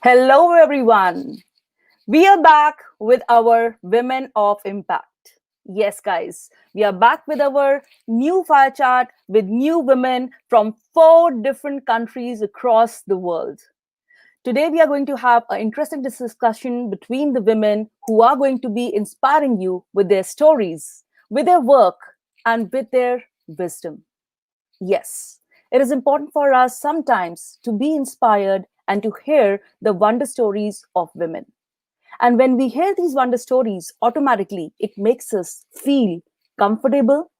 Hello, everyone. We are back with our Women of Impact. Yes, guys, we are back with our new fire chart with new women from 4 different countries across the world. Today, we are going to have an interesting discussion between the women who are going to be inspiring you with their stories, with their work, and with their wisdom. Yes, it is important for us sometimes to be inspired and to hear the wonder stories of women. And when we hear these wonder stories, automatically it makes us feel comfortable,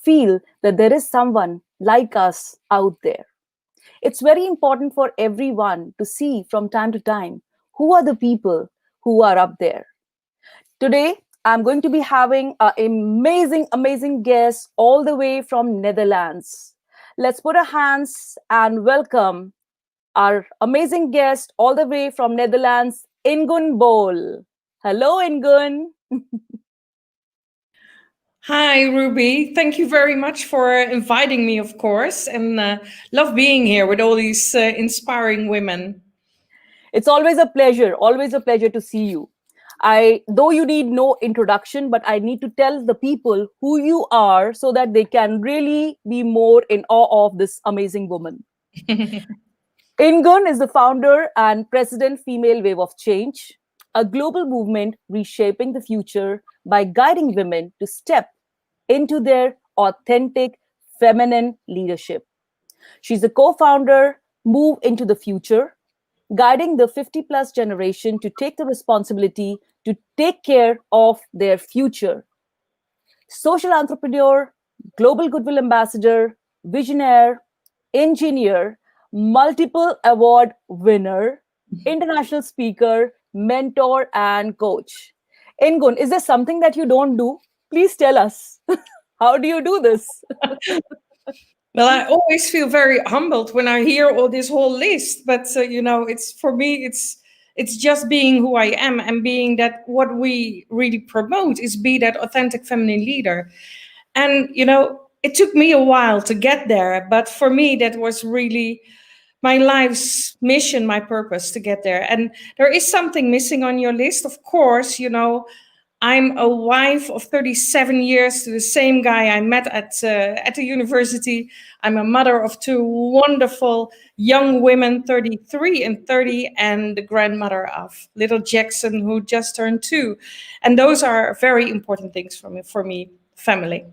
feel that there is someone like us out there. It's very important for everyone to see from time to time who are the people who are up there. Today, I'm going to be having an amazing guest all the way from Netherlands. Let's put our hands and welcome our amazing guest all the way from Netherlands, Ingun Bol. Hello, Ingun. Hi, Ruby. Thank you very much for inviting me, of course, and love being here with all these inspiring women. It's always a pleasure to see you. Though you need no introduction, but I need to tell the people who you are so that they can really be more in awe of this amazing woman. Ingun is the founder and president Female Wave of Change, a global movement reshaping the future by guiding women to step into their authentic feminine leadership. She's a co-founder, Move into the Future, guiding the 50 plus generation to take the responsibility to take care of their future. Social entrepreneur, global goodwill ambassador, visionaire, engineer, multiple award winner, international speaker, mentor, and coach. Ingun, is there something that you don't do? Please tell us. How do you do this? Well, I always feel very humbled when I hear all this whole list, but it's for me, it's just being who I am and being that what we really promote is be that authentic feminine leader. And it took me a while to get there, but for me, that was really my life's mission, my purpose to get there. And there is something missing on your list, of course. I'm a wife of 37 years to the same guy I met at the university. I'm a mother of two wonderful young women, 33 and 30, and the grandmother of little Jackson, who just turned 2. And those are very important things for me, family.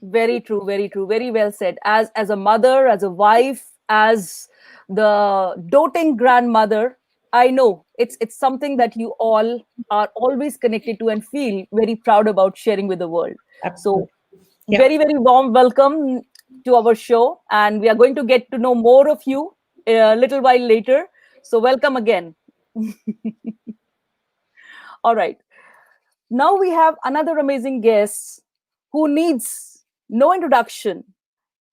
Very true, very true, very well said. As a mother, as a wife, as the doting grandmother, I know it's something that you all are always connected to and feel very proud about sharing with the world. Absolutely. So Yeah. very warm welcome to our show, and we are going to get to know more of you a little while later. So welcome again. All right. Now we have another amazing guest who needs no introduction.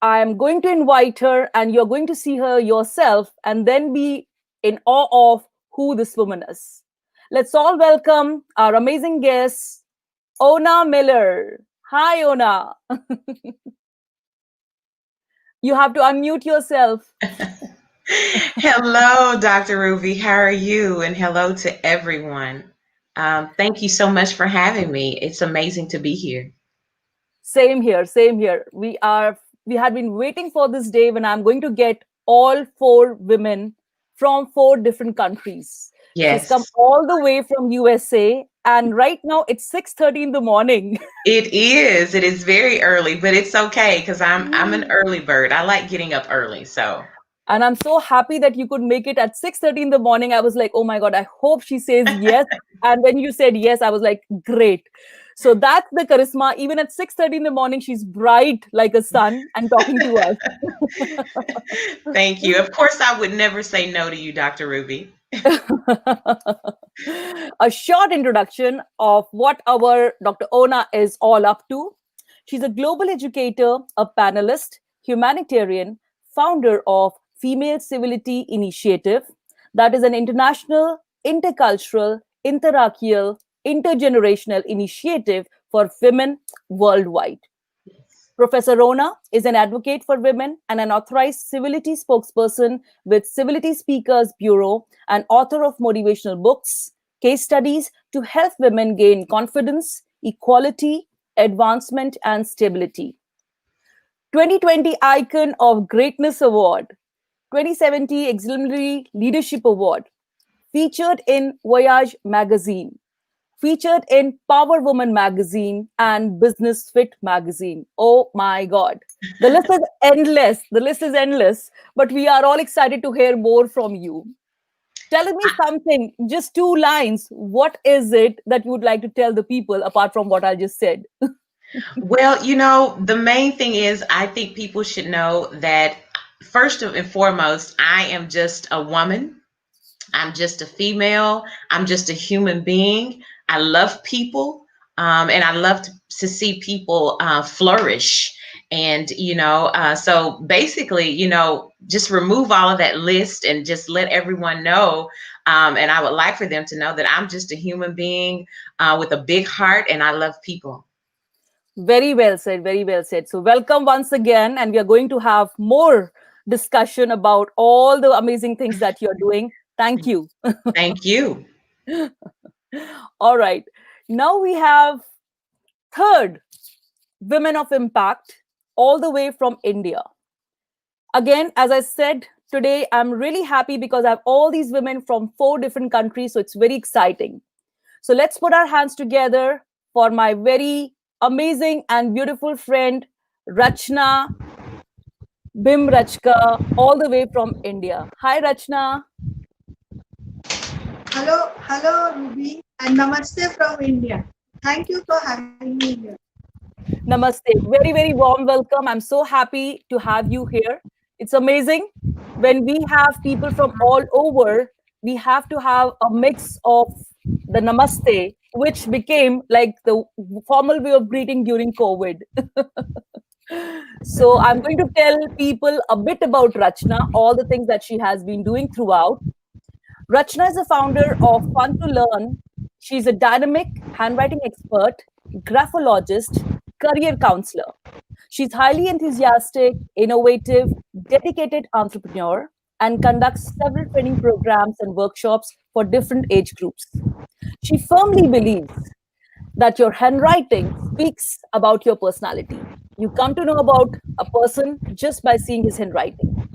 I am going to invite her, and you're going to see her yourself and then be in awe of who this woman is. Let's all welcome our amazing guest, Ona Miller. Hi, Ona. You have to unmute yourself. Hello, Dr. Ruby. How are you? And hello to everyone. Thank you so much for having me. It's amazing to be here. Same here, same here. We had been waiting for this day when I'm going to get all 4 women from 4 different countries. She's come Yes, all the way from USA, and right now it's 6:30 in the morning. it is. It is very early, but it's okay because I'm an early bird. I like getting up early. So And I'm so happy that you could make it at 6:30 in the morning. I was like, oh my God, I hope she says yes. And when you said yes, I was like, great. So that's the charisma. Even at 6:30 in the morning, she's bright like a sun and talking to us. thank you. Of course, I would never say no to you, Dr. Ruby. A short introduction of what our Dr. Ona is all up to. She's a global educator, a panelist, humanitarian, founder of Female Civility Initiative, that is an international, intercultural, interracial, intergenerational initiative for women worldwide. Professor Rona is an advocate for women and an authorized civility spokesperson with Civility Speakers Bureau and author of motivational books, case studies to help women gain confidence, equality, advancement, and stability. 2020 Icon of Greatness Award, 2070 Exemplary Leadership Award, featured in Voyage magazine, featured in Power Woman magazine and Business Fit magazine. Oh my God. The list is endless. The list is endless, but we are all excited to hear more from you. Tell me something, just two lines. What is it that you would like to tell the people apart from what I just said? Well, the main thing is I think people should know that first and foremost, I am just a woman. I'm just a female. I'm just a human being. I love people, and I love to see people flourish. And, so basically, just remove all of that list and just let everyone know. And I would like for them to know that I'm just a human being with a big heart and I love people. Very well said. Very well said. So, welcome once again. And we are going to have more discussion about all the amazing things that you're doing. Thank you. Thank you. All right. Now we have third Women of Impact, all the way from India. Again, as I said, today I'm really happy because I have all these women from 4 different countries. So, it's very exciting. So, let's put our hands together for my very amazing and beautiful friend, Rachna Bhimrajka, all the way from India. Hi, Rachna. Hello, Ruby, and Namaste from India. Thank you for having me here. Namaste. Very, very warm welcome. I'm so happy to have you here. It's amazing. When we have people from all over, we have to have a mix of the namaste, which became like the formal way of greeting during COVID. So I'm going to tell people a bit about Rachna, all the things that she has been doing throughout. Rachna is the founder of Fun to Learn. She's a dynamic handwriting expert, graphologist, career counselor. She's highly enthusiastic, innovative, dedicated entrepreneur and conducts several training programs and workshops for different age groups. She firmly believes that your handwriting speaks about your personality. You come to know about a person just by seeing his handwriting.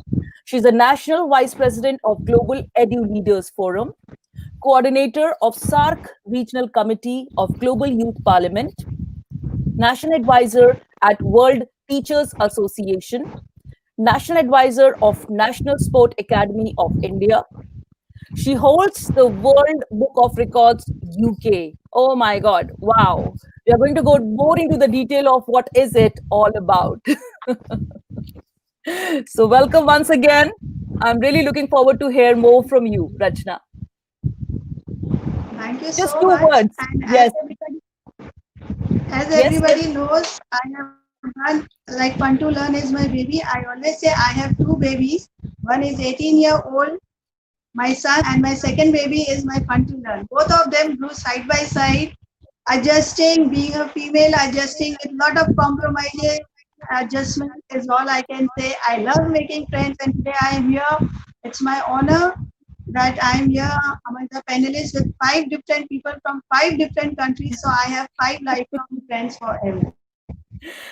She's a national vice president of Global Edu Leaders Forum, coordinator of SARC Regional Committee of Global Youth Parliament, national advisor at World Teachers Association, national advisor of National Sport Academy of India. She holds the World Book of Records UK. Oh my God. Wow. We are going to go more into the detail of what is it all about. So welcome once again. I'm really looking forward to hear more from you, Rachna. Thank you Just so two much. words. And Yes. as Yes. Yes. everybody knows, I have done like Fun to Learn is my baby. I always say I have 2 babies. One is 18-year-old, my son, and my second baby is my Fun to Learn. Both of them grew side by side, adjusting, being a female, adjusting with a lot of compromises. Adjustment is all I can say. I love making friends, and today I am here. It's my honor that I am here among the panelists with 5 different people from 5 different countries. So I have 5 lifelong friends forever.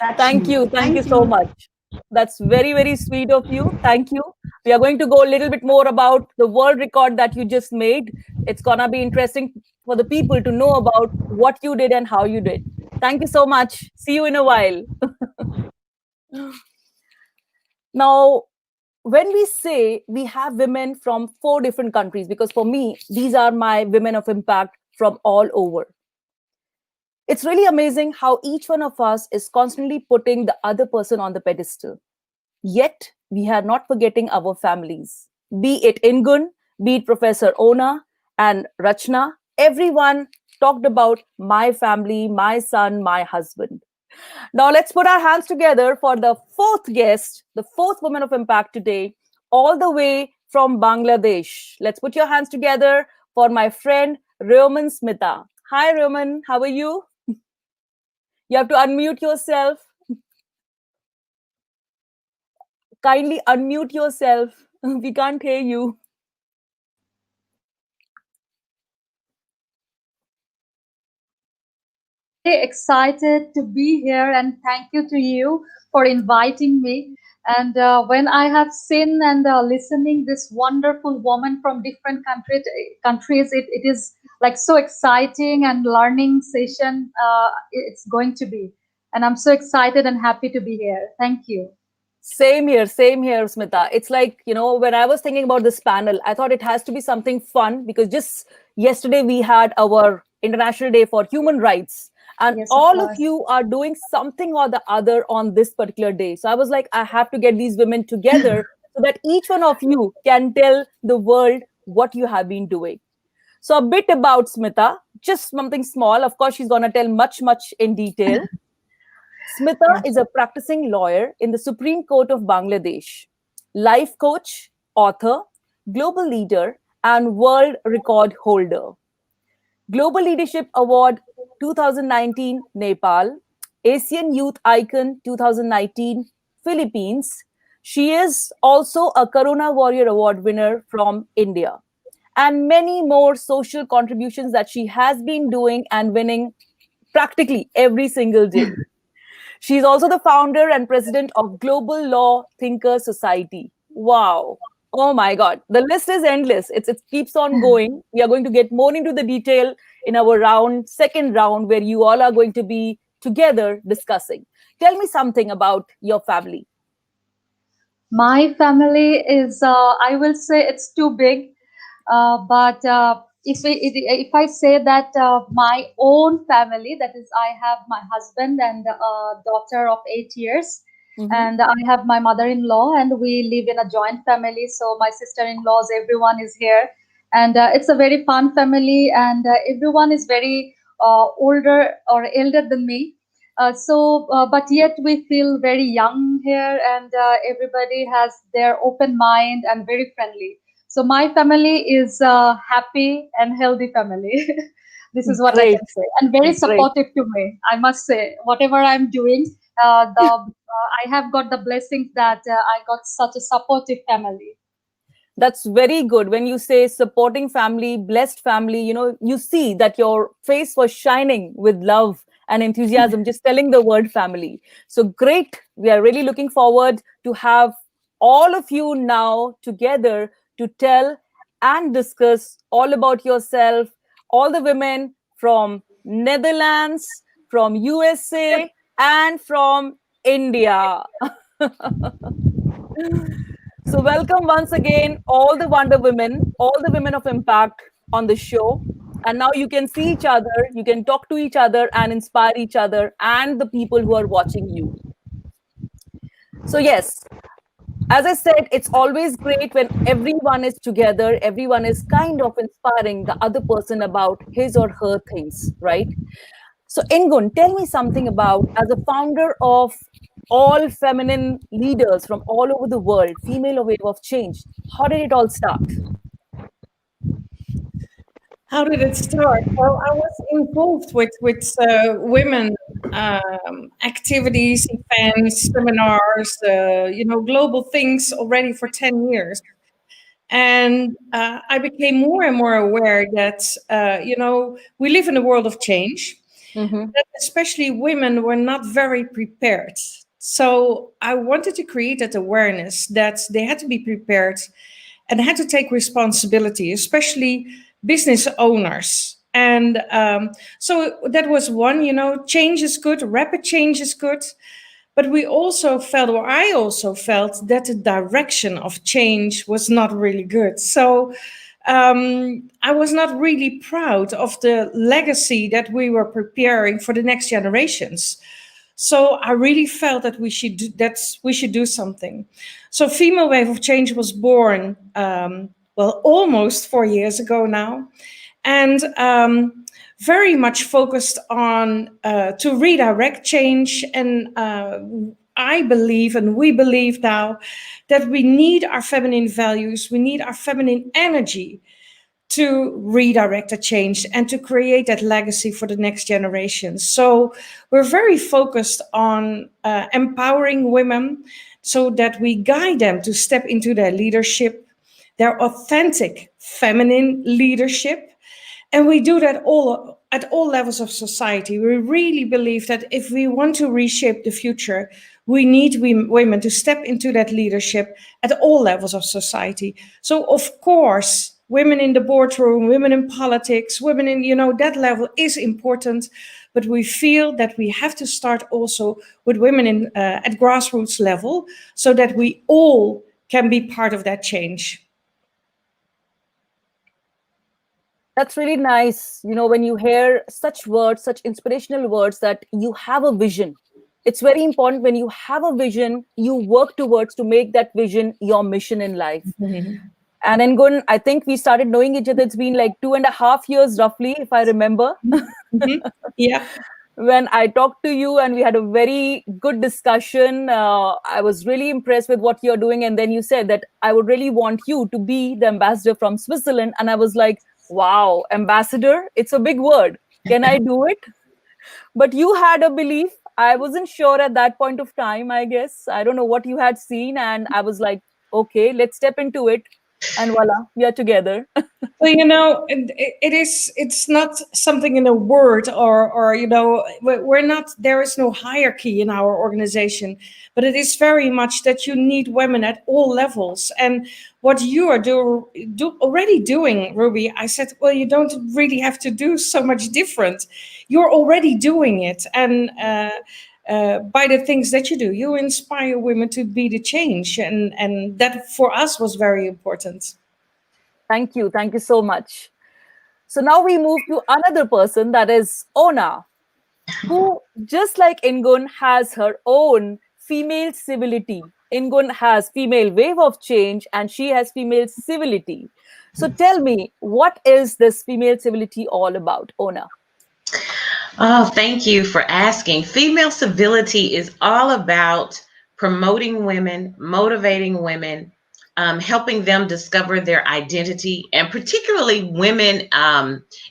That's Thank me. you. Thank Thank you so you. much. That's very, very sweet of you. Thank you. We are going to go a little bit more about the world record that you just made. It's going to be interesting for the people to know about what you did and how you did. Thank you so much. See you in a while. Now, when we say we have women from 4 different countries, because for me, these are my women of impact from all over. It's really amazing how each one of us is constantly putting the other person on the pedestal. Yet, we are not forgetting our families. Be it Ingun, be it Professor Ona and Rachna, everyone talked about my family, my son, my husband. Now, let's put our hands together for the fourth guest, the fourth woman of impact today, all the way from Bangladesh. Let's put your hands together for my friend Raoman Smita. Hi, Raoman. How are you? You have to unmute yourself. Kindly unmute yourself. We can't hear you. I'm very excited to be here, and thank you to you for inviting me. And when I have seen and listening this wonderful woman from different countries, it is like so exciting and learning session. It's going to be, and I'm so excited and happy to be here. Thank you. Same here, Smita. It's like, when I was thinking about this panel, I thought it has to be something fun because just yesterday we had our International Day for Human Rights, and Yes, of all of course. you are doing something or the other on this particular day. So I was like, I have to get these women together so that each one of you can tell the world what you have been doing. So, a bit about Smita, just something small. Of course, she's going to tell much in detail. Smita Yes. is a practicing lawyer in the Supreme Court of Bangladesh, life coach, author, global leader, and world record holder. Global Leadership Award 2019 Nepal, Asian Youth Icon 2019 Philippines. She is also a Corona Warrior Award winner from India, and many more social contributions that she has been doing and winning practically every single day. She's also the founder and president of Global Law Thinkers Society. Wow. Oh my God. The list is endless. It keeps on going. We are going to get more into the detail in our second round, where you all are going to be together discussing. Tell me something about your family. My family is, I will say it's too big, but if I say that my own family, that is, I have my husband and a daughter of 8 years, Mhm. and I have my mother-in-law, and we live in a joint family. So my sister-in-laws, everyone is here, and it's a very fun family, and everyone is very older or elder than me. But yet we feel very young here, and everybody has their open mind and very friendly. So my family is a happy and healthy family. This is what I Great, can say, and very great. supportive to me. I must say, whatever I'm doing, I have got the blessings that I got such a supportive family. That's very good. When you say supporting family, blessed family, you see that your face was shining with love and enthusiasm, just telling the word family. So great. We are really looking forward to have all of you now together to tell and discuss all about yourself, all the women from Netherlands, from USA, and from India. So, welcome once again, all the Wonder Women, all the women of impact on the show. And now you can see each other, you can talk to each other and inspire each other and the people who are watching you. So, yes, as I said, it's always great when everyone is together, everyone is kind of inspiring the other person about his or her things, right? So, Ingun, tell me something about, as a founder of all feminine leaders from all over the world, Female Wave of Change, how did it all start? How did it start? Well, I was involved with women activities, events, seminars, global things already for 10 years, and I became more and more aware that we live in a world of change, Mhm. that especially women were not very prepared. So I wanted to create that awareness that they had to be prepared and had to take responsibility, especially business owners. And so that was one, change is good, rapid change is good. But we also felt, or I also felt, that the direction of change was not really good. So I was not really proud of the legacy that we were preparing for the next generations. So I really felt that we should do something. So Female Wave of Change was born, almost 4 years ago now, and very much focused on to redirect change. And I believe, and we believe now, that we need our feminine values, we need our feminine energy to redirect the change and to create that legacy for the next generation. So we're very focused on empowering women, so that we guide them to step into their leadership, their authentic feminine leadership. And we do that all at all levels of society. We really believe that if we want to reshape the future, we need women to step into that leadership at all levels of society. So of course, women in the boardroom, women in politics, women in, that level is important. But we feel that we have to start also with women at grassroots level, so that we all can be part of that change. That's really nice. When you hear such words, such inspirational words, that you have a vision. It's very important when you have a vision, you work towards to make that vision your mission in life. Mm-hmm. And Ingun, I think we started knowing each other. It's been like 2.5 years roughly, if I remember. Mm-hmm. Yeah. When I talked to you and we had a very good discussion, I was really impressed with what you're doing. And then you said that I would really want you to be the ambassador from Switzerland. And I was like, wow, ambassador, it's a big word. Can I do it? But you had a belief. I wasn't sure at that point of time, I guess. I don't know what you had seen. And I was like, okay, let's step into it. And voila, we are together. Well, it's not something in a word, or we're not, there is no hierarchy in our organization, but it is very much that you need women at all levels. And what you are already doing, Ruby, I said, well, you don't really have to do so much different. You're already doing it. And by the things that you do, you inspire women to be the change. And that for us was very important. Thank you. Thank you so much. So now we move to another person, that is Ona, who, just like Ingun, has her own female civility. Ingun has female wave of change and she has female civility. So tell me, what is this female civility all about, Ona? Oh, thank you for asking. Female civility is all about promoting women, motivating women, helping them discover their identity, and particularly women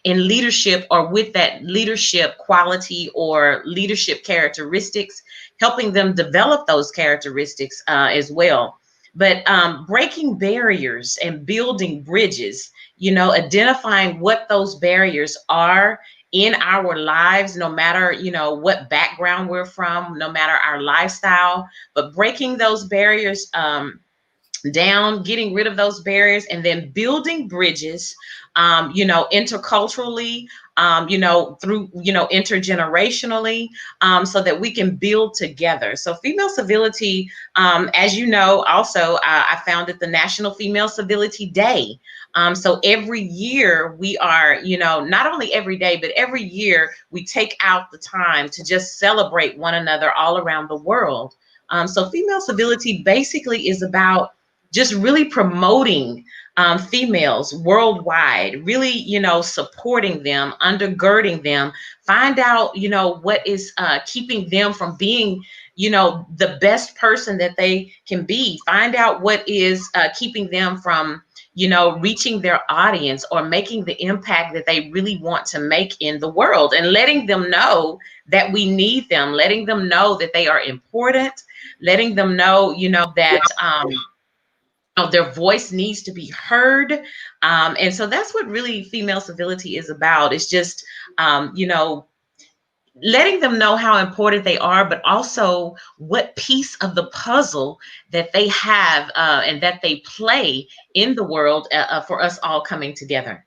in leadership or with that leadership quality or leadership characteristics, helping them develop those characteristics as well. But breaking barriers and building bridges, identifying what those barriers are in our lives, no matter, what background we're from, no matter our lifestyle, but breaking those barriers down, getting rid of those barriers, and then building bridges, interculturally, through, intergenerationally, so that we can build together. So female civility, as you know, also, I founded the National Female Civility Day. So every year we are, not only every day, but every year we take out the time to just celebrate one another all around the world. So female civility basically is about just really promoting females worldwide, really, supporting them, undergirding them, find out, what is keeping them from being, the best person that they can be, find out what is keeping them from, reaching their audience or making the impact that they really want to make in the world, and letting them know that we need them, letting them know that they are important, letting them know, that their voice needs to be heard. And so that's what really female civility is about. It's just, letting them know how important they are, but also what piece of the puzzle that they have and that they play in the world for us all coming together.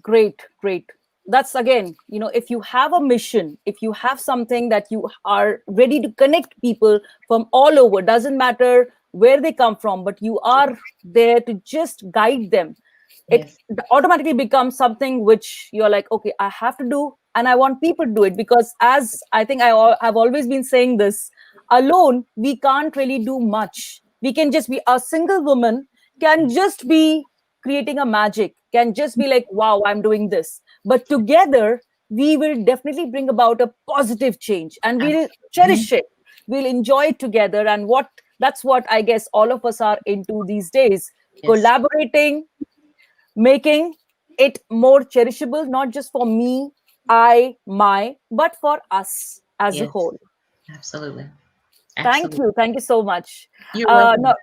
Great, great. That's again, if you have a mission, if you have something that you are ready to connect people from all over, doesn't matter where they come from, but you are there to just guide them, Yes. it automatically becomes something which you're like, okay, I have to do, and I want people to do it. Because as I think I've always been saying this, alone, we can't really do much. We can just be a single woman, can just be creating a magic, can just be like, wow, I'm doing this. But together, we will definitely bring about a positive change and we'll cherish it. We'll enjoy it together. And that's what I guess all of us are into these days, Yes. collaborating, making it more cherishable, not just for me, my, but for us as a Yes. whole. Absolutely. Thank Absolutely. you. Thank you so much. You're Uh, welcome. now,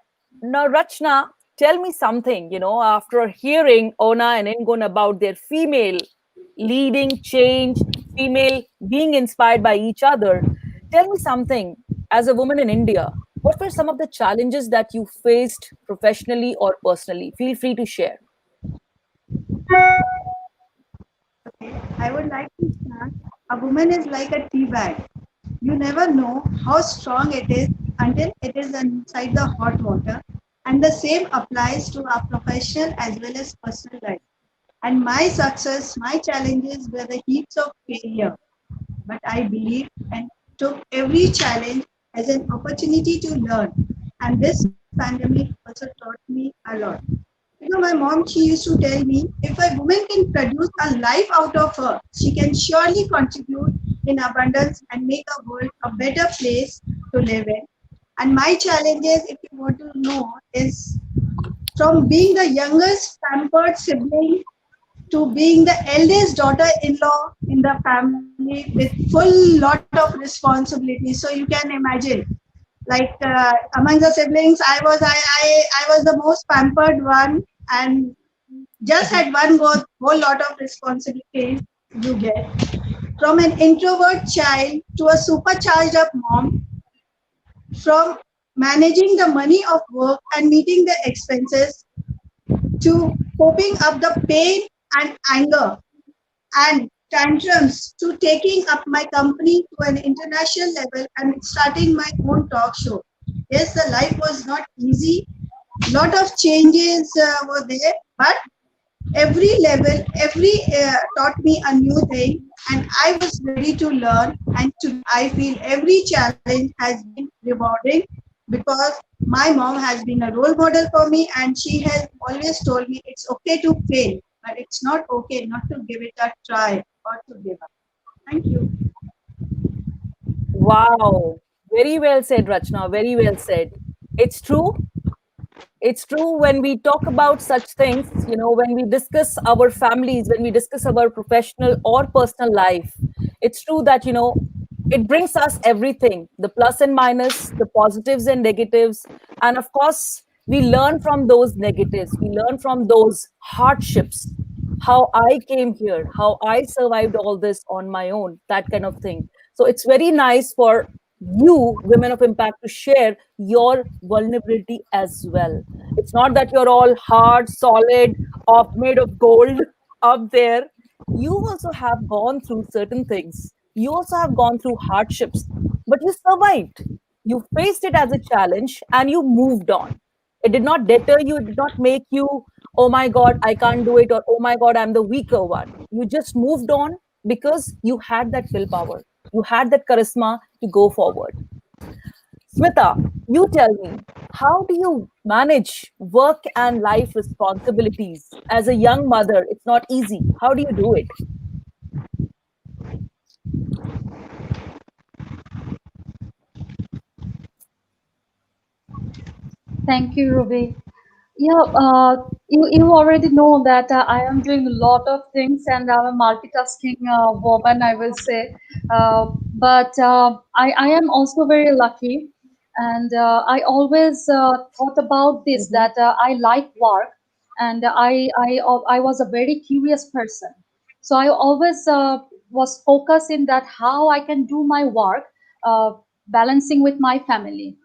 now, Rachna, tell me something. After hearing Ona and Ingun about their female leading change, female being inspired by each other, tell me something. As a woman in India, what were some of the challenges that you faced professionally or personally? Feel free to share. I would like to start. A woman is like a tea bag. You never know how strong it is until it is inside the hot water. And the same applies to our professional as well as personal life. And my success, my challenges were the heaps of failure. But I believed and took every challenge as an opportunity to learn. And this pandemic also taught me a lot. My mom, she used to tell me if a woman can produce a life out of her, she can surely contribute in abundance and make a world a better place to live in. And my challenges, if you want to know, is from being the youngest pampered sibling to being the eldest daughter-in-law in the family with full lot of responsibility. So you can imagine, like among the siblings, I was the most pampered one, and just at one go, whole lot of responsibilities you get. From an introvert child to a supercharged up mom, from managing the money of work and meeting the expenses to coping up the pain and anger and tantrums to taking up my company to an international level and starting my own talk show. Yes, the life was not easy. Lot of changes were there, but every level, every taught me a new thing, and I was ready to learn. And today, I feel every challenge has been rewarding because my mom has been a role model for me, and she has always told me it's okay to fail, but it's not okay not to give it a try or to give up. Thank you. Wow. Very well said, Rachna. Very well said. It's true. It's true when we talk about such things, when we discuss our families, when we discuss our professional or personal life, it's true that, it brings us everything, the plus and minus, the positives and negatives. And of course, we learn from those negatives, we learn from those hardships, how I came here, how I survived all this on my own, that kind of thing. So it's very nice for you, women of impact, to share your vulnerability as well. It's not that you're all hard, solid, of made of gold up there. You also have gone through certain things. You also have gone through hardships, but you survived. You faced it as a challenge and you moved on. It did not deter you. It did not make you, oh my God, I can't do it, or oh my God, I'm the weaker one. You just moved on because you had that willpower. You had that charisma to go forward. Smita, you tell me, how do you manage work and life responsibilities as a young mother? It's not easy. How do you do it? Thank you, Ruby. Yeah, you already know that I am doing a lot of things and I'm a multitasking woman, I will say. But I am also very lucky, and I always thought about this Mhm. that I like work, and I was a very curious person. So I always was focused in that how I can do my work, uh, balancing with my family.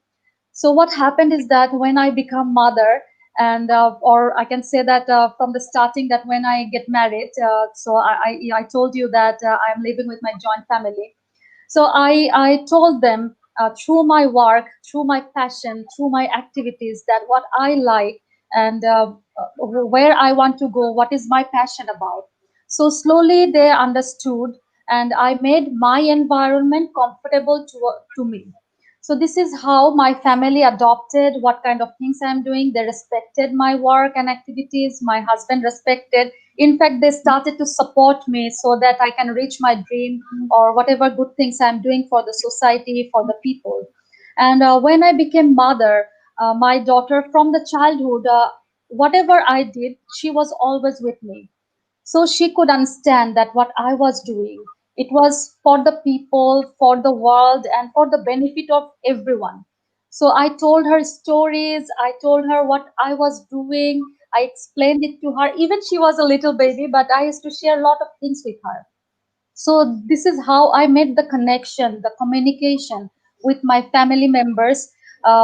So what happened is that when I become mother, and or I can say that from the starting that when I get married, so I told you that I'm living with my joint family. So I told them through my work, through my passion, through my activities, that what I like, and where I want to go, what is my passion about. So slowly they understood, and I made my environment comfortable to me. So this is how my family adopted what kind of things I'm doing. They respected my work and activities. My husband respected. In fact, they started to support me so that I can reach my dream or whatever good things I'm doing for the society, for the people. And when I became mother, my daughter from the childhood, whatever I did, she was always with me. So she could understand that what I was doing. It was for the people, for the world, and for the benefit of everyone. So I told her stories, I told her what I was doing, I explained it to her. Even she was a little baby, but I used to share a lot of things with her. So this is how I made the connection, the communication with my family members,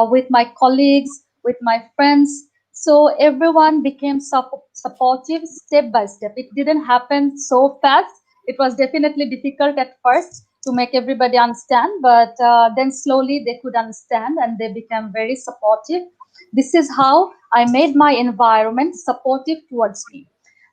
with my colleagues, with my friends. So everyone became supportive step by step. It didn't happen so fast. It was definitely difficult at first to make everybody understand, but then slowly they could understand and they became very supportive. This is how I made my environment supportive towards me.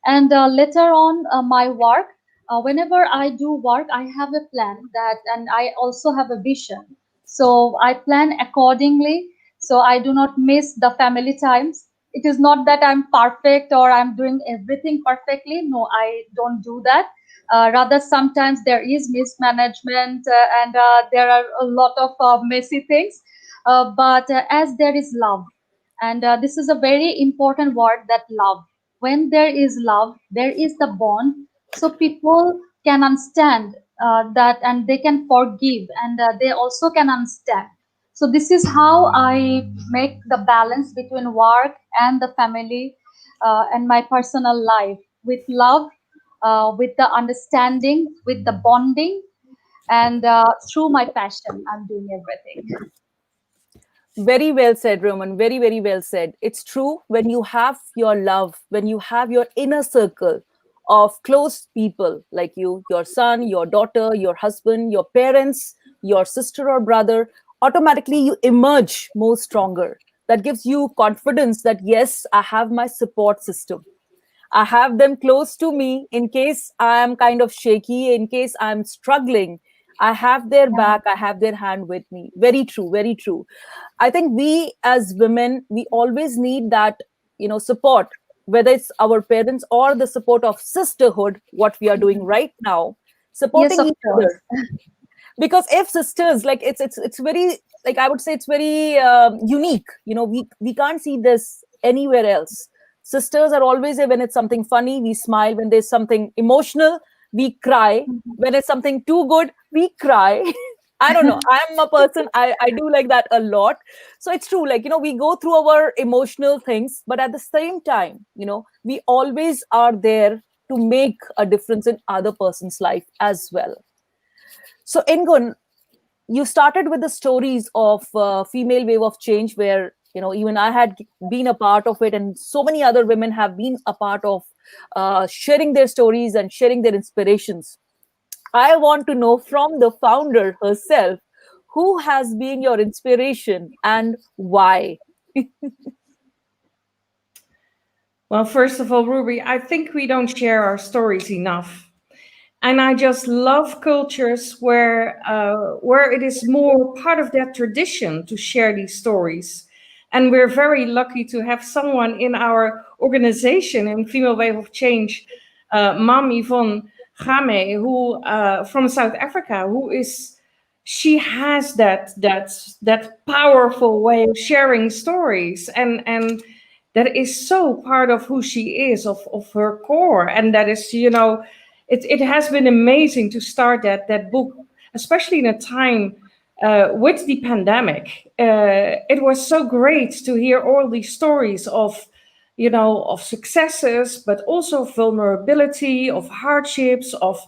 And later on, my work, whenever I do work, I have a plan that, and I also have a vision. So I plan accordingly. So I do not miss the family times. It is not that I'm perfect or I'm doing everything perfectly. No, I don't do that. Rather, sometimes there is mismanagement and there are a lot of messy things. But as there is love, and this is a very important word, that love. When there is love, there is the bond, so people can understand that, and they can forgive, and they also can understand. So this is how I make the balance between work and the family and my personal life, with love, with the understanding, with the bonding, and through my passion I'm doing everything. Very well said, Roman. Very, very well said. It's true, when you have your love, when you have your inner circle of close people like you, your son, your daughter, your husband, your parents, your sister or brother, automatically you emerge more stronger. That gives you confidence that, yes, I have my support system. I have them close to me in case I am kind of shaky, in case I'm struggling. I have their Yeah. back, I have their hand with me. Very true, very true. I think we as women, we always need that, support, whether it's our parents or the support of sisterhood, what we are doing Mhm. right now, Yes, supporting of each course. other. Because if sisters, like, it's very, like, I would say it's very unique. We can't see this anywhere else. Sisters are always there. When it's something funny, we smile. When there's something emotional, we cry. Mhm. When it's something too good, we cry. I don't know, I'm a person, I do like that a lot. So it's true, like, we go through our emotional things, but at the same time, we always are there to make a difference in other person's life as well. So, Ingun, you started with the stories of female wave of change, where even I had been a part of it, and so many other women have been a part of sharing their stories and sharing their inspirations. I want to know from the founder herself, who has been your inspiration and why. Well, first of all, Ruby, I think we don't share our stories enough. And I just love cultures where it is more part of their tradition to share these stories. And we're very lucky to have someone in our organization in Female Wave of Change, Mam Yvonne Game, who from South Africa, who is she has that powerful way of sharing stories, and that is so part of who she is, of her core. And that is, it has been amazing to start that book, especially in a time with the pandemic. It was so great to hear all these stories of successes, but also vulnerability, of hardships, of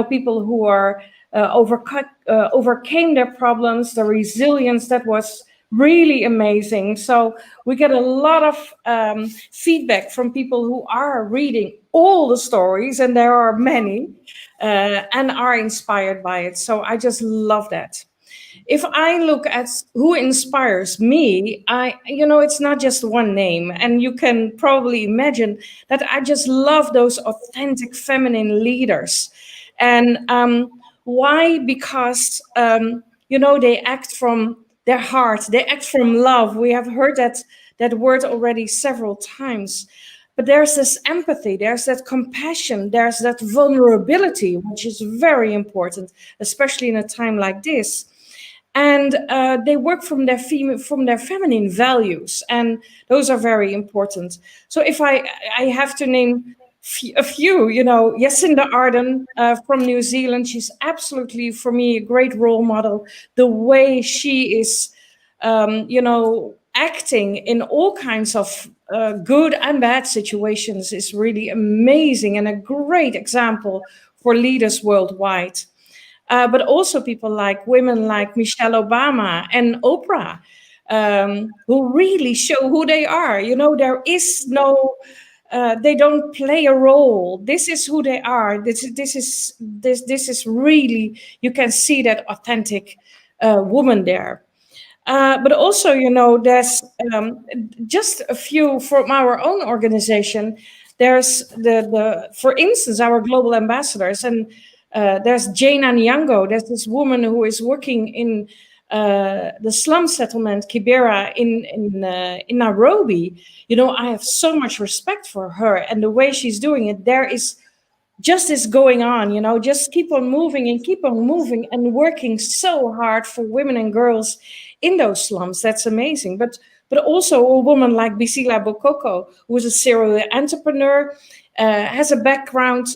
people who are overcame their problems, the resilience that was really amazing. So we get a lot of feedback from people who are reading all the stories, and there are many, and are inspired by it. So I just love that. If I look at who inspires me, it's not just one name. And you can probably imagine that I just love those authentic feminine leaders. And why? Because, they act from their heart, they act from love. We have heard that word already several times. But there's this empathy, there's that compassion, there's that vulnerability, which is very important, especially in a time like this. And they work from their feminine values, and those are very important. So if I have to name a few, Jacinda Ardern from New Zealand. She's absolutely, for me, a great role model. The way she is, acting in all kinds of good and bad situations is really amazing and a great example for leaders worldwide. But also people like women like Michelle Obama and Oprah, who really show who they are. There is no, they don't play a role. This is who they are. This is really, you can see that authentic woman there. But also, there's just a few from our own organization. There's for instance, our global ambassadors, and there's Jane Anyango. There's this woman who is working in the slum settlement Kibera in Nairobi. I have so much respect for her and the way she's doing it. There is justice going on, just keep on moving and working so hard for women and girls in those slums. That's amazing. But also a woman like Bisila Bokoko, who is a serial entrepreneur, has a background,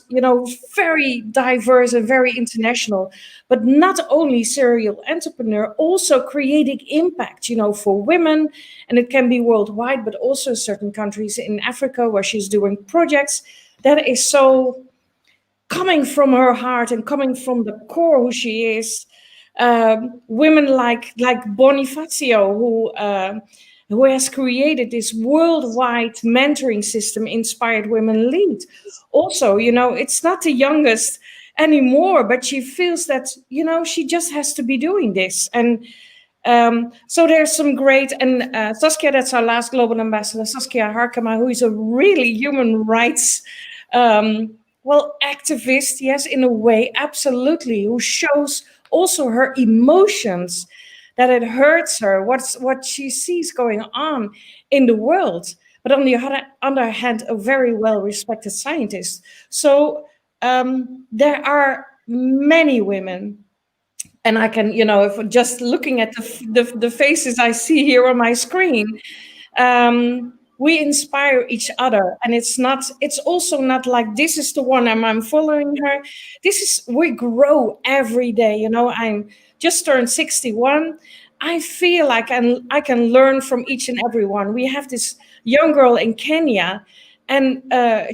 very diverse and very international, but not only serial entrepreneur, also creating impact, for women, and it can be worldwide, but also certain countries in Africa where she's doing projects that is so coming from her heart and coming from the core who she is. Women like Bonifacio, who has created this worldwide mentoring system, Inspired Women Lead. Also, it's not the youngest anymore, but she feels that, she just has to be doing this. And so there's some great, and Saskia, that's our last global ambassador, Saskia Harkema, who is a really human rights activist, yes, in a way, absolutely, who shows also her emotions, that it hurts her, what she sees going on in the world. But on the other hand, a very well-respected scientist. So there are many women, and I can, if just looking at the faces I see here on my screen, we inspire each other. And it's also not like this is the one and I'm following her. We grow every day. I'm just turned 61. I feel like I can learn from each and every one. We have this young girl in Kenya, and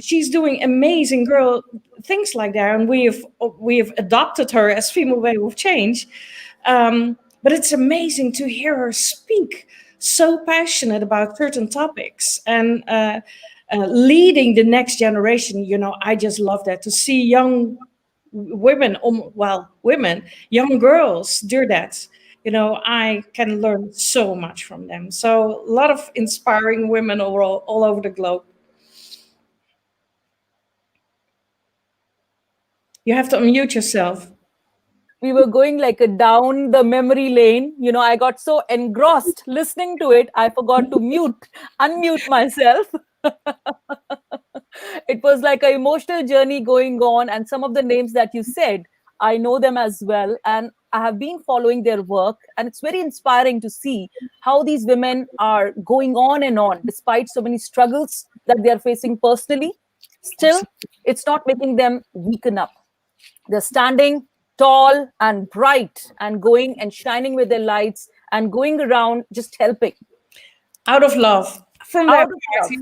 she's doing amazing things like that. And we have adopted her as Female Wave of Change. But it's amazing to hear her speak so passionate about certain topics and leading the next generation. I just love that, to see young women, young girls do that. I can learn so much from them. So a lot of inspiring women all over the globe. You have to unmute yourself. We were going like a down the memory lane. I got so engrossed listening to it, I forgot to unmute myself. It was like an emotional journey going on, and some of the names that you said, I know them as well, and I have been following their work, and it's very inspiring to see how these women are going on and on despite so many struggles that they are facing personally. Still, it's not making them weaken up. They're standing tall and bright and going and shining with their lights and going around just helping. Out of love. From that,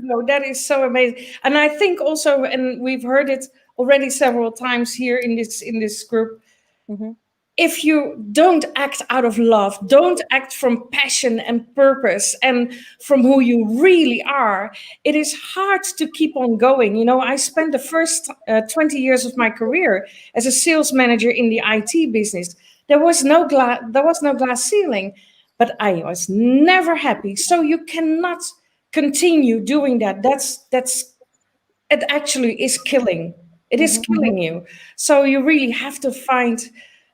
Love. that is so amazing. And I think also, and we've heard it already several times here in this group, Mm-hmm. if you don't act out of love, don't act from passion and purpose and from who you really are, it is hard to keep on going. I spent the first 20 years of my career as a sales manager in the IT business. There was no glass ceiling, but I was never happy. So you cannot continue doing that. It actually is killing. It is killing you. So you really have to find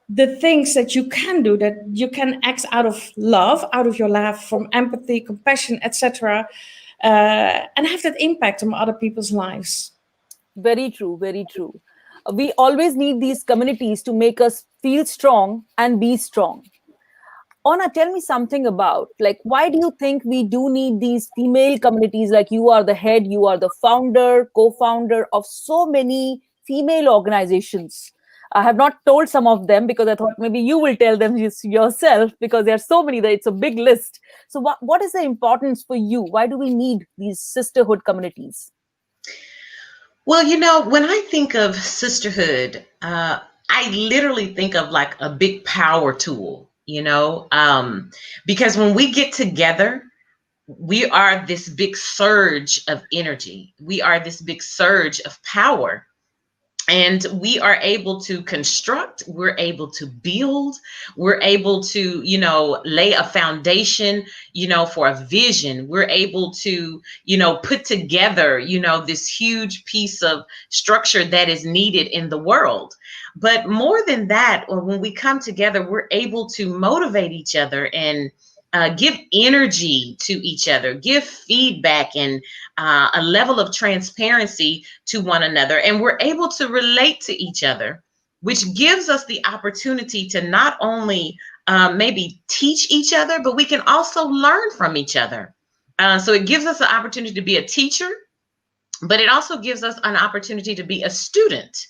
the things that you can do, that you can act out of love, out of your love, from empathy, compassion, etc., and have that impact on other people's lives. Very true, very true. We always need these communities to make us feel strong and be strong. Anna, tell me something about, like, why do you think we do need these female communities? Like, you are the head, you are the founder, co-founder of so many female organizations. I have not told some of them because I thought maybe you will tell them yourself, because there are so many that it's a big list. So what is the importance for you? Why do we need these sisterhood communities? Well, when I think of sisterhood, I literally think of like a big power tool, because when we get together, we are this big surge of energy. We are this big surge of power. And we are able to construct, we're able to build, we're able to, lay a foundation, for a vision. We're able to, put together, this huge piece of structure that is needed in the world. But more than that, or when we come together, we're able to motivate each other and give energy to each other, give feedback and a level of transparency to one another. And we're able to relate to each other, which gives us the opportunity to not only maybe teach each other, but we can also learn from each other. So it gives us the opportunity to be a teacher, but it also gives us an opportunity to be a student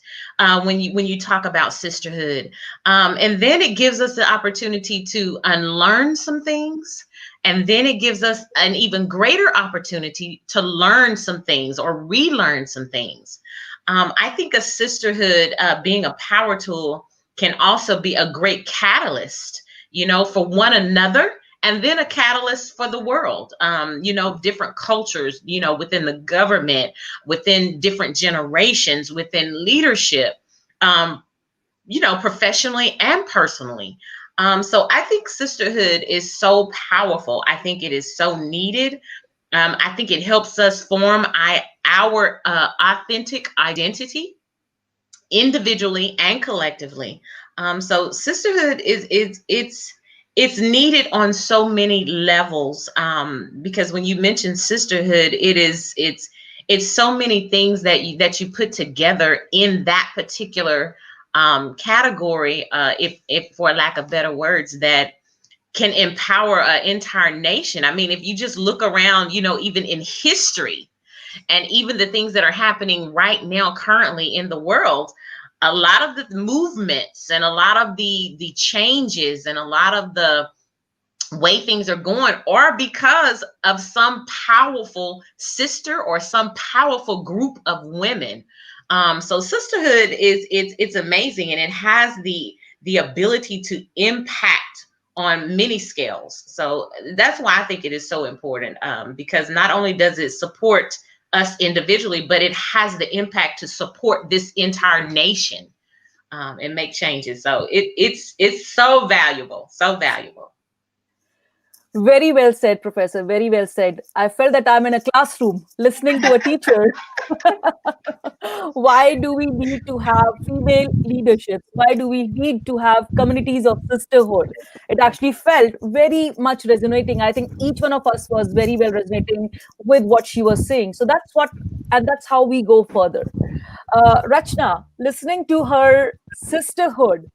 when you talk about sisterhood. And then it gives us the opportunity to unlearn some things. And then it gives us an even greater opportunity to learn some things or relearn some things. I think a sisterhood being a power tool can also be a great catalyst, for one another, and then a catalyst for the world. Different cultures, within the government, within different generations, within leadership, professionally and personally. So I think sisterhood is so powerful. I think it is so needed. I think it helps us form our authentic identity individually and collectively. So sisterhood it's needed on so many levels, because when you mention sisterhood, it's so many things that you put together in that particular category, if for lack of better words, that can empower an entire nation. I mean, if you just look around, even in history, and even the things that are happening right now currently in the world, a lot of the movements and a lot of the changes and a lot of the way things are going are because of some powerful sister or some powerful group of women. So sisterhood it's amazing, and it has the ability to impact on many scales. So that's why I think it is so important, because not only does it support us individually, but it has the impact to support this entire nation, and make changes. So it's so valuable, so valuable. Very well said, Professor. Very well said. I felt that I'm in a classroom listening to a teacher. Why do we need to have female leadership? Why do we need to have communities of sisterhood? It actually felt very much resonating. I think each one of us was very well resonating with what she was saying. So and that's how we go further. Rachna, listening to her sisterhood,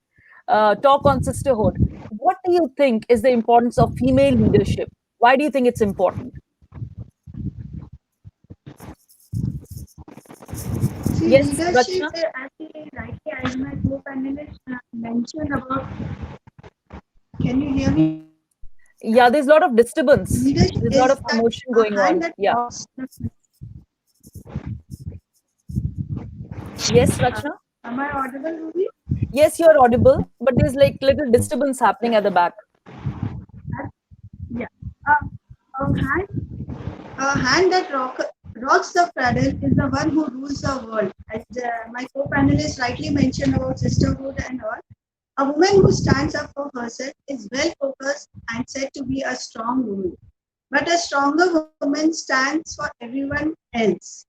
talk on sisterhood, what do you think is the importance of female leadership? Why do you think it's important? See, Yes, leadership, Rachna? rightly, as my co-panelist mentioned about, can you hear me? Yeah, there's a lot of disturbance. Leadership There's a lot is of that commotion a going hand on. that Yeah. walks. Yes, Rachna? Am I audible, Ruby? Yes, you're audible, but there's like little disturbance happening at the back. Yeah. Uh, a hand, a hand that rocks the cradle is the one who rules the world. As my co-panelist rightly mentioned about sisterhood and all, a woman who stands up for herself is well focused and said to be a strong woman. But a stronger woman stands for everyone else.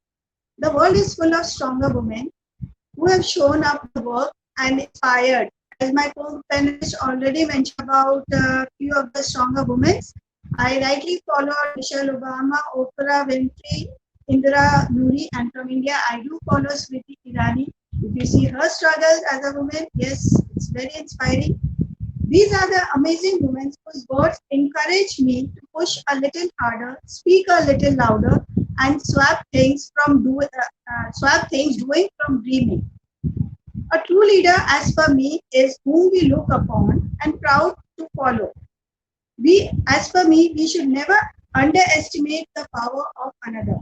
The world is full of stronger women who have shown up the work and inspired. As my co-panelists already mentioned about a few of the stronger women, I rightly followed Michelle Obama, Oprah Winfrey, Indira Nuri, and from India, I do follow Smriti Irani. If you see her struggles as a woman, yes, it's very inspiring. These are the amazing women whose words encourage me to push a little harder, speak a little louder, and swap things doing from dreaming. A true leader, as per me, is whom we look upon and proud to follow. As per me, we should never underestimate the power of another.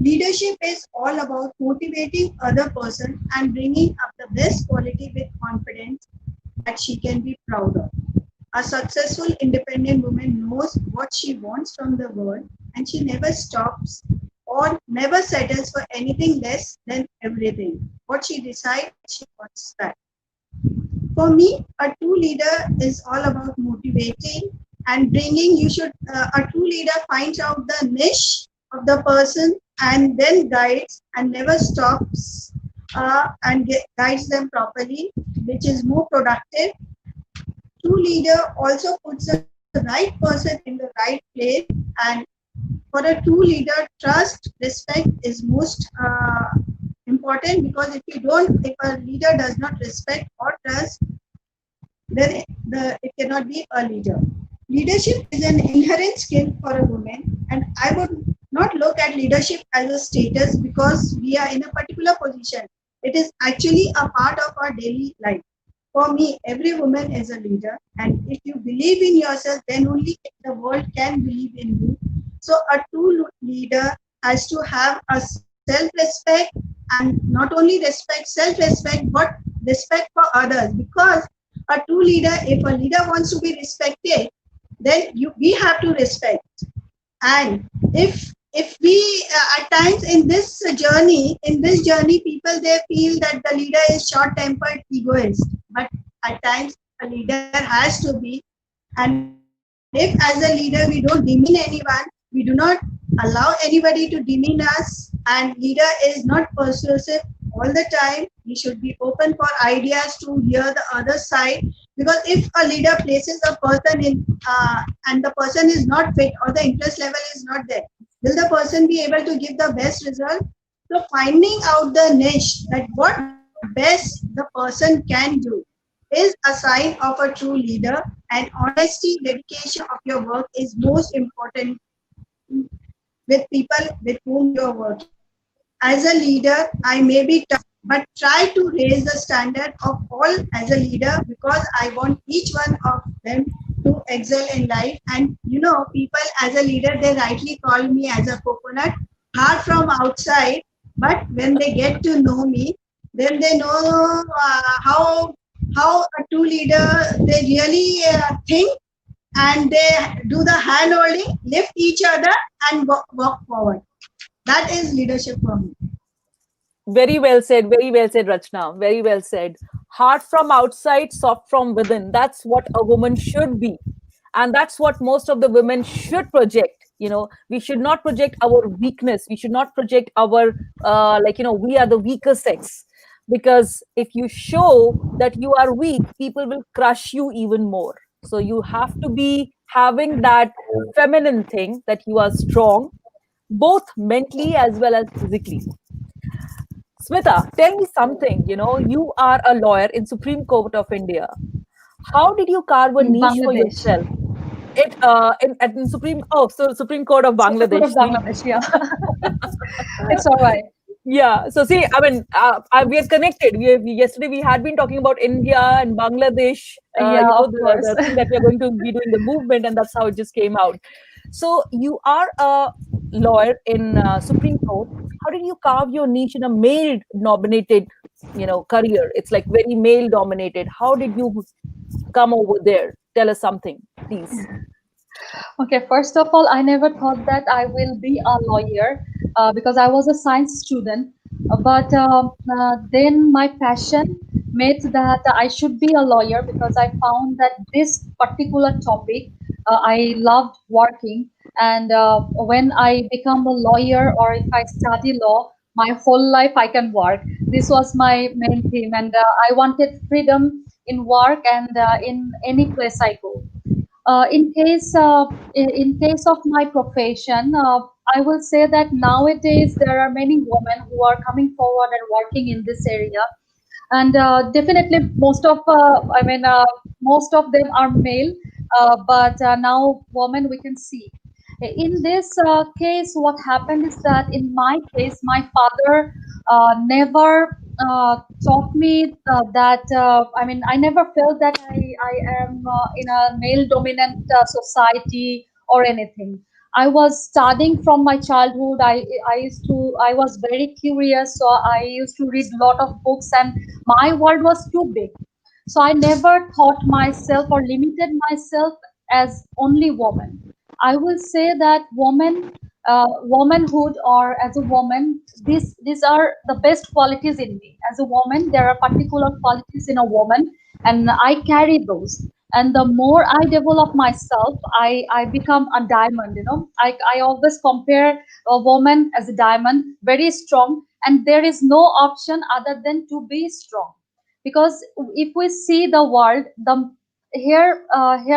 Leadership is all about motivating other person and bringing up the best quality with confidence that she can be proud of. A successful independent woman knows what she wants from the world and she never stops or never settles for anything less than everything. What she decides, she wants that. For me, a true leader is all about motivating and bringing. A true leader finds out the niche of the person and then guides and never stops guides them properly, which is more productive. True leader also puts the right person in the right place, and for a true leader, trust, respect is most important, because if a leader does not respect or trust, then it cannot be a leader. Leadership is an inherent skill for a woman, and I would not look at leadership as a status because we are in a particular position. It is actually a part of our daily life. For me, every woman is a leader, and if you believe in yourself, then only the world can believe in you. So, a true leader has to have a self-respect, and not only self-respect, but respect for others. Because a true leader, if a leader wants to be respected, then we have to respect. And if we at times in this journey, people they feel that the leader is short-tempered egoist, but at times a leader has to be. And if as a leader we don't demean anyone, we do not allow anybody to demean us, and leader is not persuasive all the time. We should be open for ideas to hear the other side, because if a leader places a person in and the person is not fit or the interest level is not there, will the person be able to give the best result? So finding out the niche, that what best the person can do, is a sign of a true leader. And honesty, dedication of your work is most important with people with whom you are working. As a leader, I may be tough, but try to raise the standard of all as a leader, because I want each one of them to excel in life. And people as a leader, they rightly call me as a coconut, hard from outside, but when they get to know me, then they know how a true leader they really think, and they do the hand holding, lift each other, and walk forward. That is leadership for me. Very well said, Rachna. Very well said. Hard from outside, soft from within. That's what a woman should be. And that's what most of the women should project. We should not project our weakness. We should not project our, we are the weaker sex. Because if you show that you are weak, people will crush you even more. So you have to be having that feminine thing, that you are strong, both mentally as well as physically. Smita, tell me something. You are a lawyer in Supreme Court of India. How did you carve a In niche for Bangladesh. yourself? In Supreme Court of Supreme Court Bangladesh. of Bangladesh, yeah. It's all right. Yeah. So see, I mean, we are connected. Yesterday we had been talking about India and Bangladesh. Yeah, of course. The thing that we are going to be doing the movement, and that's how it just came out. So you are a lawyer in Supreme Court. How did you carve your niche in a male-dominated, career? It's like very male-dominated. How did you come over there? Tell us something, please. Okay, first of all, I never thought that I will be a lawyer because I was a science student. But then my passion made that I should be a lawyer, because I found that this particular topic I loved working. And when I become a lawyer, or if I study law, my whole life I can work. This was my main theme, and I wanted freedom in work and in any place I go. In case of my profession, I will say that nowadays there are many women who are coming forward and working in this area. and definitely most of them are male, but now women we can see. In this case, what happened is that in my case, my father never taught me that. I never felt that I am in a male dominant society or anything. I was studying from my childhood. I was very curious, so I used to read a lot of books, and my world was too big. So I never thought myself or limited myself as only woman. I will say that womanhood or as a woman, these are the best qualities in me. As a woman, there are particular qualities in a woman, and I carry those. And the more I develop myself, I become a diamond. I always compare a woman as a diamond, very strong, and there is no option other than to be strong. Because if we see the world, the here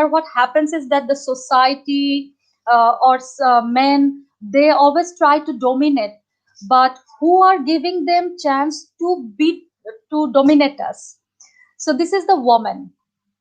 what happens is that the society or men, they always try to dominate, but who are giving them chance to beat, to dominate us? So this is the woman.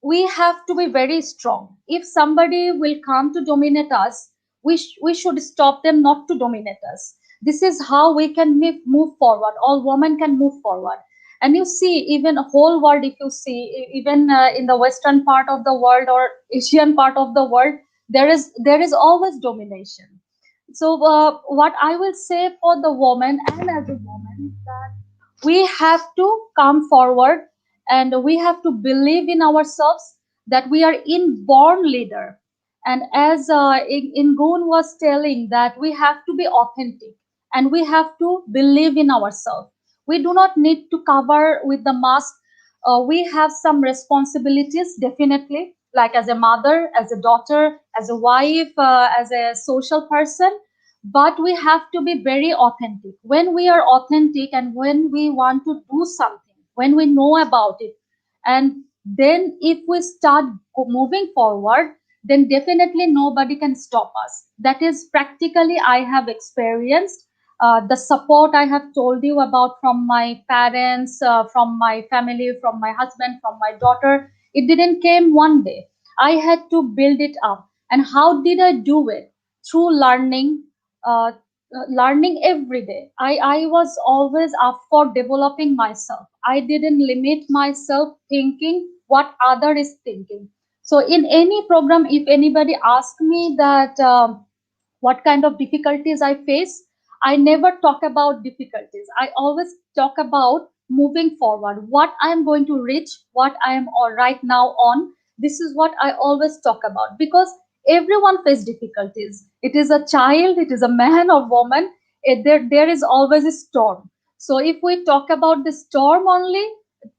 We have to be very strong. If somebody will come to dominate us, we should stop them not to dominate us. This is how we can move forward. All women can move forward. And you see, even whole world, if you see, even in the western part of the world or Asian part of the world, there is always domination. So what I will say for the woman and as a woman is that we have to come forward, and we have to believe in ourselves that we are inborn leader. And as Ingun was telling, that we have to be authentic and we have to believe in ourselves. We do not need to cover with the mask. We have some responsibilities, definitely, like as a mother, as a daughter, as a wife, as a social person. But we have to be very authentic. When we are authentic and when we want to do something, when we know about it, and then if we start moving forward, then definitely nobody can stop us. That is practically I have experienced. The support I have told you about from my parents, from my family, from my husband, from my daughter, it didn't came one day. I had to build it up. And how did I do it? Through learning, uh, learning every day. I was always up for developing myself. I didn't limit myself thinking what other is thinking. So in any program, if anybody asks me that what kind of difficulties I face, I never talk about difficulties. I always talk about moving forward, what I am going to reach, what I am all right now on. This is what I always talk about, because everyone faces difficulties. It is a child, it is a man or woman, there is always a storm. So if we talk about the storm only,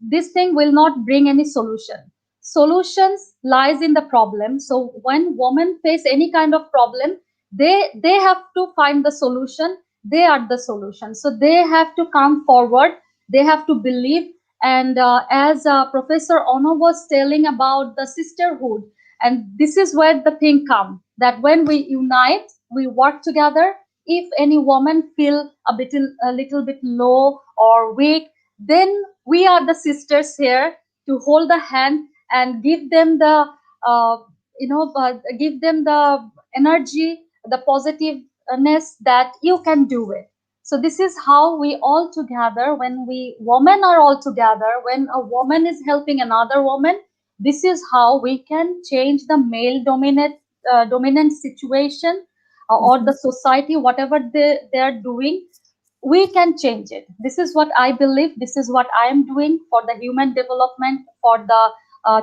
this thing will not bring any solution. Solutions lies in the problem. So when women face any kind of problem, they have to find the solution. They are the solution, so they have to come forward. They have to believe. And as Professor Ono was telling about the sisterhood, and this is where the thing come, that when we unite, we work together. If any woman feel a little bit low or weak, then we are the sisters here to hold the hand and give them the uh, give them the energy, the positiveness that you can do it. So this is how we all together, when we women are all together, when a woman is helping another woman, this is how we can change the male dominant situation, or the society, whatever they are doing. We can change it. This is what I believe. This is what I am doing for the human development, for the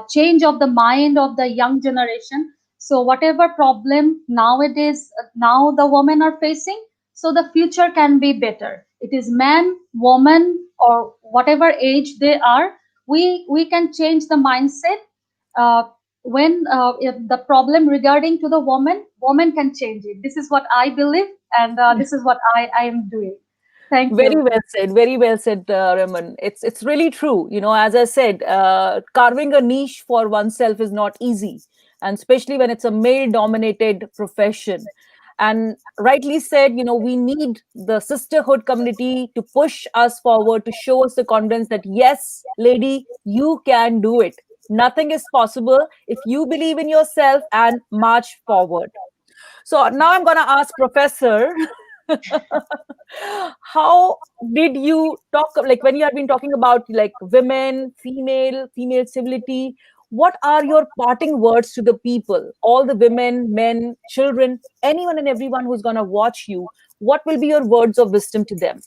change of the mind of the young generation. So whatever problem nowadays now the women are facing, so the future can be better. It is man, woman, or whatever age they are. We can change the mindset. When if the problem regarding to the woman can change it. This is what I believe, and this is what I am doing. Thank Very you. well said. Very well said, Raman. It's really true. As I said, carving a niche for oneself is not easy, and especially when it's a male-dominated profession. And rightly said, we need the sisterhood community to push us forward, to show us the confidence that, yes, lady, you can do it. Nothing is possible if you believe in yourself and march forward. So now I'm going to ask Professor, how did you talk, like when you have been talking about like women, female civility, what are your parting words to the people, all the women, men, children, anyone and everyone who's going to watch you? What will be your words of wisdom to them?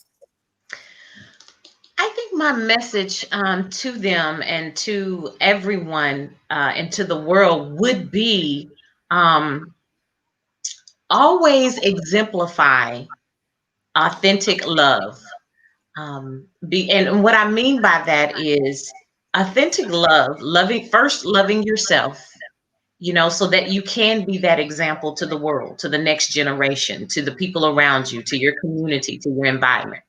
I think my message to them and to everyone and to the world would be um, always exemplify authentic love. And what I mean by that is authentic love, loving yourself, so that you can be that example to the world, to the next generation, to the people around you, to your community, to your environment.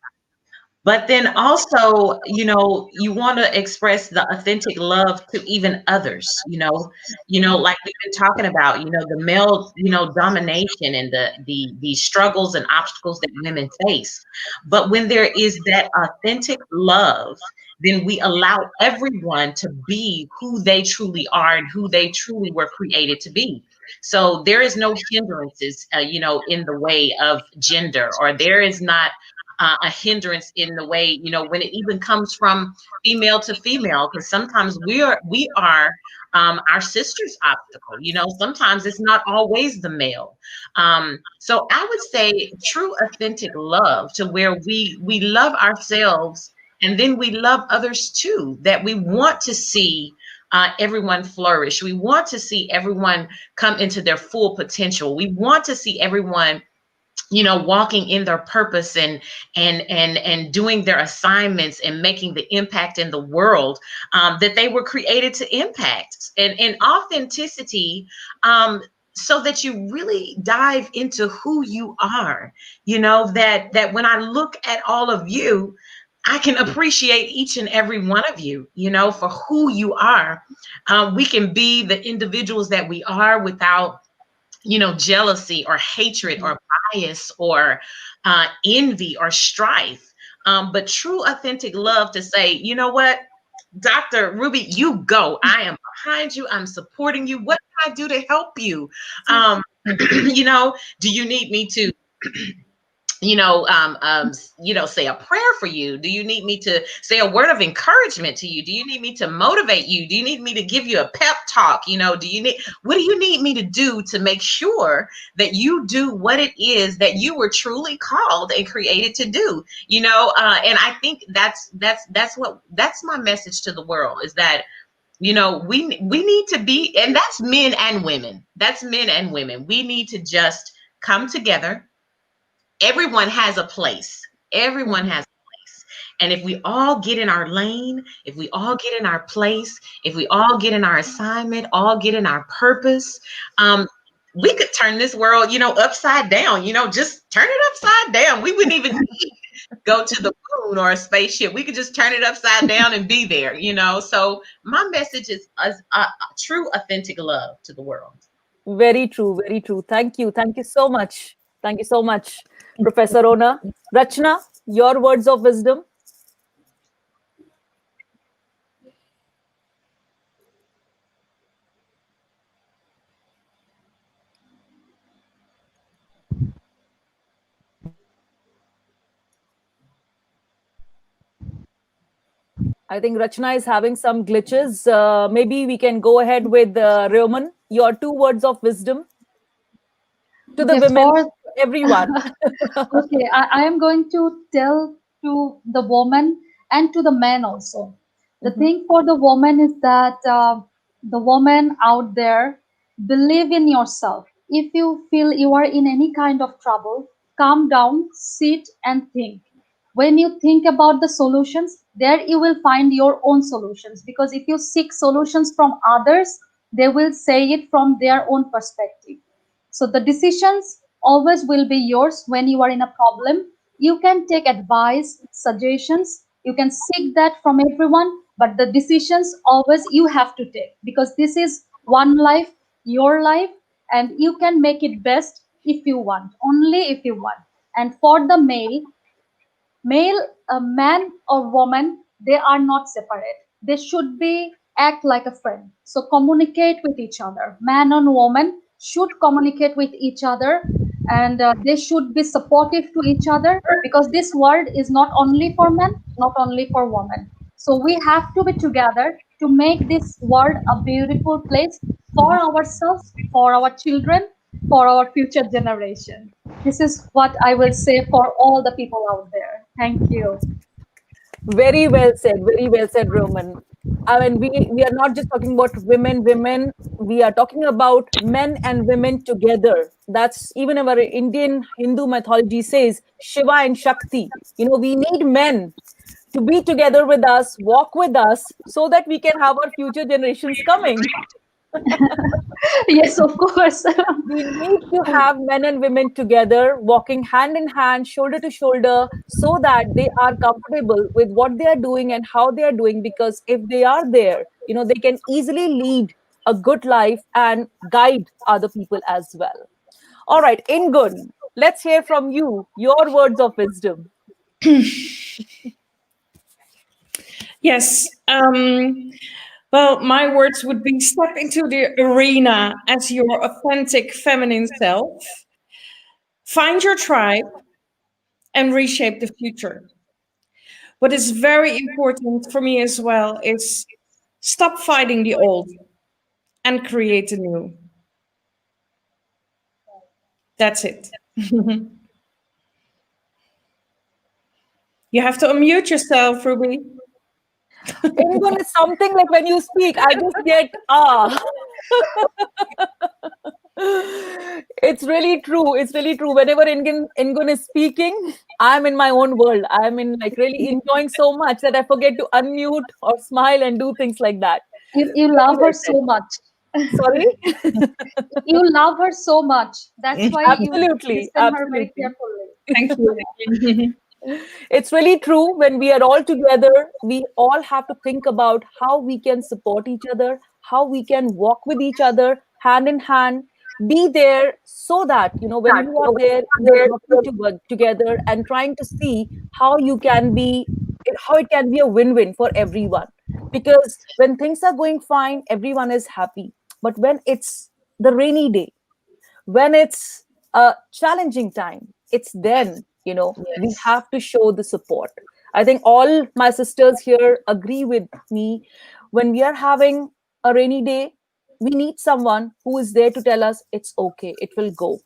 But then also, you want to express the authentic love to even others, like we've been talking about, the male, domination and the struggles and obstacles that women face. But when there is that authentic love, then we allow everyone to be who they truly are and who they truly were created to be. So there is no hindrances, in the way of gender, or there is not a hindrance in the way, when it even comes from female to female, because sometimes we are our sister's obstacle. Sometimes it's not always the male. So I would say true authentic love, to where we love ourselves and then we love others too, that we want to see everyone flourish. We want to see everyone come into their full potential. We want to see everyone, walking in their purpose and doing their assignments and making the impact in the world that they were created to impact, and authenticity, so that you really dive into who you are. That when I look at all of you, I can appreciate each and every one of you, for who you are. We can be the individuals that we are without, jealousy or hatred or bias or envy or strife. But true, authentic love to say, you know what, Dr. Ruby, you go. I am behind you. I'm supporting you. What can I do to help you? Um, do you need me to say a prayer for you? Do you need me to say a word of encouragement to you? Do you need me to motivate you? Do you need me to give you a pep talk? What do you need me to do to make sure that you do what it is that you were truly called and created to do? And I think that's my message to the world, is that, we need to be, and that's men and women. That's men and women. We need to just come together. Everyone has a place. Everyone has a place. And if we all get in our lane, if we all get in our place, if we all get in our assignment, all get in our purpose, we could turn this world, upside down, just turn it upside down. We wouldn't even need to go to the moon or a spaceship. We could just turn it upside down and be there, So my message is true, authentic love to the world. Very true, very true. Thank you so much. Thank you so much, Professor Ona. Rachna, your words of wisdom. I think Rachna is having some glitches. Maybe we can go ahead with Raoman. Your two words of wisdom to the Okay, women, for everyone. okay, I am going to tell to the woman and to the man also. The Mhm. thing for the woman is that the woman out there, believe in yourself. If you feel you are in any kind of trouble, calm down, sit and think. When you think about the solutions, there you will find your own solutions, because if you seek solutions from others, they will say it from their own perspective. So the decisions always will be yours when you are in a problem. You can take advice, suggestions, you can seek that from everyone, but the decisions always you have to take, because this is one life, your life, and you can make it best if you want, only if you want. And for the male, a man or woman, they are not separate. They should be act like a friend. So communicate with each other. Man and woman should communicate with each other, and they should be supportive to each other, because this world is not only for men, not only for women. So we have to be together to make this world a beautiful place for ourselves, for our children, for our future generation. This is what I will say for all the people out there. Thank you. Very well said. Very well said, Roman. I mean, we are not just talking about women. We are talking about men and women together. That's even our Indian Hindu mythology says Shiva and Shakti. We need men to be together with us, walk with us, so that we can have our future generations coming. Yes, of course. We need to have men and women together, walking hand in hand, shoulder to shoulder, so that they are comfortable with what they are doing and how they are doing. Because if they are there, they can easily lead a good life and guide other people as well. All right, Ingun, let's hear from you, your words of wisdom. Yes. Well, my words would be step into the arena as your authentic feminine self, find your tribe, and reshape the future. What is very important for me as well is stop fighting the old and create the new. That's it. You have to unmute yourself, Ruby. Ingun is something like when you speak, I just get It's really true. It's really true. Whenever Ingun is speaking, I'm in my own world. I'm in like really enjoying so much that I forget to unmute or smile and do things like that. You Very love well her said. so much. Sorry? You love her so much. That's why you Absolutely. listen her very Absolutely. carefully. Thank you. It's really true. When we are all together, we all have to think about how we can support each other, how we can walk with each other hand in hand, be there so that, when you are there, you're working together and trying to see how you can be, how it can be a win win for everyone. Because when things are going fine, everyone is happy. But when it's the rainy day, when it's a challenging time, it's then we Yes. have to show the support. I think all my sisters here agree with me. When we are having a rainy day, we need someone who is there to tell us it's okay, it will go,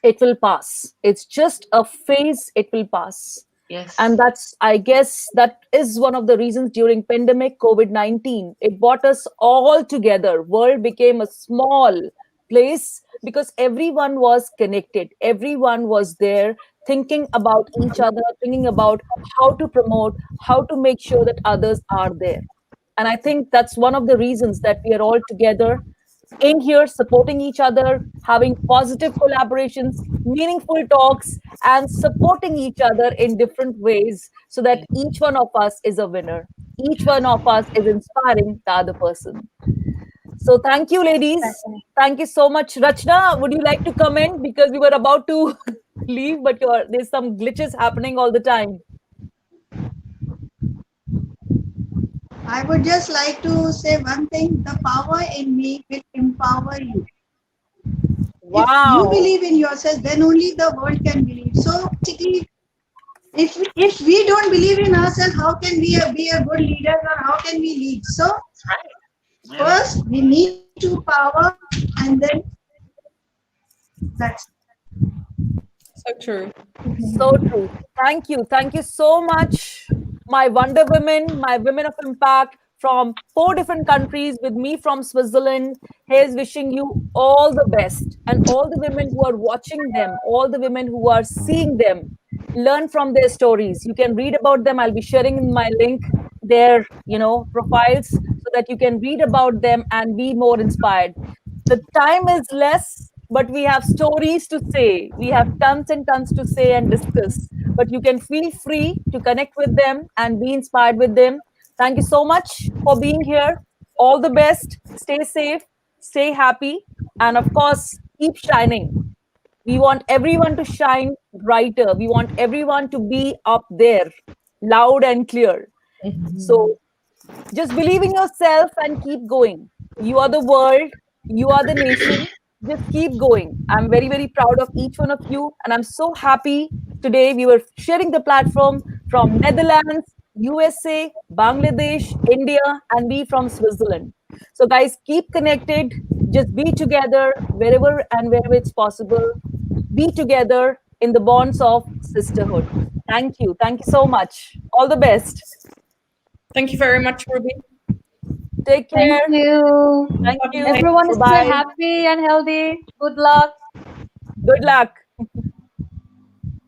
it will pass, it's just a phase, it will pass. And Yes. that's, I guess, that is one of the reasons during pandemic COVID-19, it brought us all together. World became a small place because everyone was connected, everyone was there thinking about each other, thinking about how to promote, how to make sure that others are there. And I think that's one of the reasons that we are all together in here supporting each other, having positive collaborations, meaningful talks, and supporting each other in different ways so that each one of us is a winner. Each one of us is inspiring the other person. So thank you, ladies. Exactly. Thank you so much. Rachna, would you like to comment? Because we were about to leave, but there's some glitches happening all the time. I would just like to say one thing: the power in me will empower you. If you Wow. believe in yourself, then only the world can believe. So basically, if we don't believe in ourselves, how can we be a good leader, or how can we lead? So That's right. Yeah. first we need to power, and then that's So true. So true. Thank you. Thank you so much, my Wonder Women, my Women of Impact from 4 different countries with me from Switzerland. Here's wishing you all the best. And all the women who are watching them, all the women who are seeing them, learn from their stories. You can read about them. I'll be sharing in my link their, profiles so that you can read about them and be more inspired. The time is less, but we have stories to say. We have tons and tons to say and discuss. But you can feel free to connect with them and be inspired with them. Thank you so much for being here. All the best. Stay safe, stay happy, and of course, keep shining. We want everyone to shine brighter. We want everyone to be up there, loud and clear. So just believe in yourself and keep going. You are the world, you are the nation. Just keep going. I'm very, very proud of each one of you. And I'm so happy today we were sharing the platform from Netherlands, USA, Bangladesh, India, and we from Switzerland. So, guys, keep connected. Just be together wherever and wherever it's possible. Be together in the bonds of sisterhood. Thank you. Thank you so much. All the best. Thank you very much, Ruby. Take Thank care. you. Thank you. Everyone Bye stay bye. happy and healthy. Good luck. Good luck.